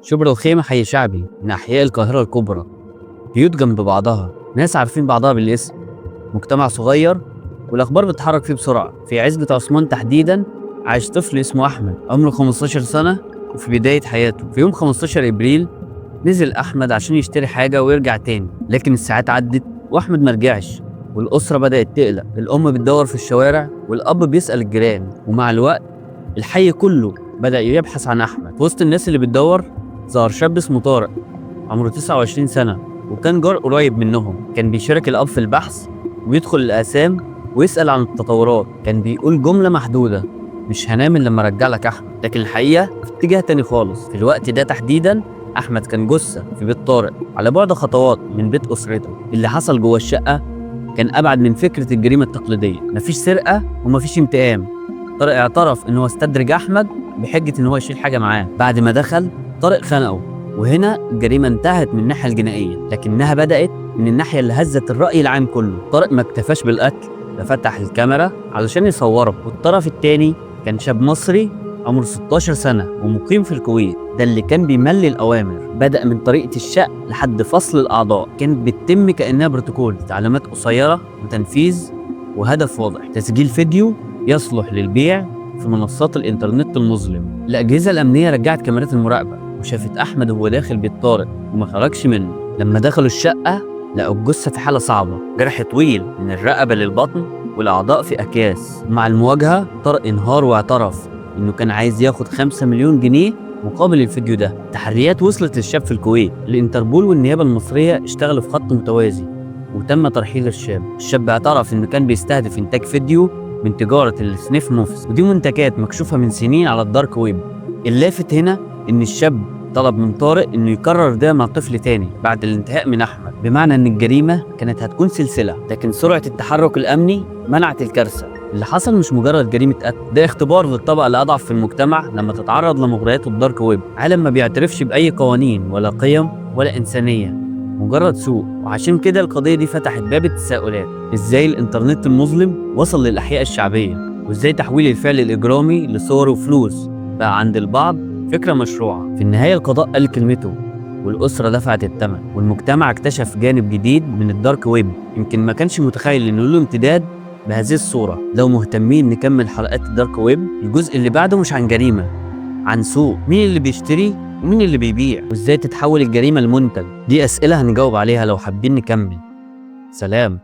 شبرا الخيمة حي شعبي من أحياء القاهرة الكبرى، بيوت جنب بعضها، ناس عارفين بعضها بالاسم، مجتمع صغير والأخبار بتتحرك فيه بسرعة. في عزبة عثمان تحديدا عايش طفل اسمه أحمد عمره 15 سنة وفي بداية حياته. في يوم 15 إبريل نزل أحمد عشان يشتري حاجة ويرجع تاني، لكن الساعات عدت وأحمد مرجعش، والأسرة بدأت تقلق. الأم بتدور في الشوارع والأب بيسأل الجيران، ومع الوقت الحي كله بدأ يبحث عن أحمد. في وسط الناس اللي بتدور ظهر شاب اسمه طارق عمره 29 سنة، وكان جار قريب منهم. كان بيشارك الأب في البحث ويدخل الأقسام ويسأل عن التطورات. كان بيقول جملة محدودة: مش هنام إلا لما أرجع لك أحمد. لكن الحقيقة في اتجاه تاني خالص. في الوقت ده تحديدا أحمد كان جثة في بيت طارق على بعد خطوات من بيت أسرته. اللي حصل جوه الشقة كان أبعد من فكرة الجريمة التقليدية. مفيش سرقة ومفيش انتقام. طارق اعترف إن هو استدرج أحمد بحجة إن هو يشيل حاجة معاه. بعد ما دخل طارق خنقه، وهنا الجريمة انتهت من الناحية الجنائية، لكنها بدأت من الناحية اللي هزت الرأي العام كله. طارق ما اكتفاش بالقتل، ده فتح الكاميرا علشان يصوره. والطرف التاني كان شاب مصري عمره 16 سنة ومقيم في الكويت، ده اللي كان بيملي الأوامر. بدأ من طريقة الشق لحد فصل الأعضاء، كانت بتتم كأنها بروتوكول، تعليمات قصيرة وتنفيذ وهدف واضح: تسجيل فيديو يصلح للبيع في منصات الإنترنت المظلم. الأجهزة الأمنية رجعت كاميرات المراقبة وشافت أحمد وهو داخل بيت طارق وما خرجش منه. لما دخلوا الشقة لقوا الجثة في حالة صعبة، جرح طويل من الرقبة للبطن والأعضاء في أكياس. مع المواجهة طارق انهار واعترف إنه كان عايز ياخد 5 مليون جنيه مقابل الفيديو ده. التحريات وصلت للشاب في الكويت. الانتربول والنيابة المصرية اشتغلوا في خط متوازي وتم ترحيل الشاب اعترف إنه كان بيستهدف إنتاج فيديو من تجارة السنيف موفز، ودي منتجات مكشوفة من سنين على الدارك ويب. اللافت هنا إن الشاب طلب من طارق إنه يكرر ده مع طفل تاني بعد الانتهاء من أحمد، بمعنى إن الجريمة كانت هتكون سلسلة. لكن سرعة التحرك الأمني منعت الكارثة. اللي حصل مش مجرد جريمة قتل، ده اختبار للطبقة الأضعف في المجتمع لما تتعرض لمغريات الدارك ويب، عالم ما بيعترفش بأي قوانين ولا قيم ولا إنسانية، مجرد سوق. وعشان كده القضية دي فتحت باب التساؤلات: إزاي الإنترنت المظلم وصل للأحياء الشعبية؟ وإزاي تحويل الفعل الإجرامي لصور وفلوس بقى عند البعض فكرة مشروعة؟ في النهاية القضاء قال كلمته والأسرة دفعت الثمن، والمجتمع اكتشف جانب جديد من الدارك ويب يمكن ما كانش متخيل إنه له امتداد بهذه الصورة. لو مهتمين نكمل حلقات الدارك ويب، الجزء اللي بعده مش عن جريمة، عن سوق، مين اللي بيشتري ومين اللي بيبيع، وإزاي تتحول الجريمة لمنتج. دي أسئلة هنجاوب عليها لو حابين نكمل. سلام.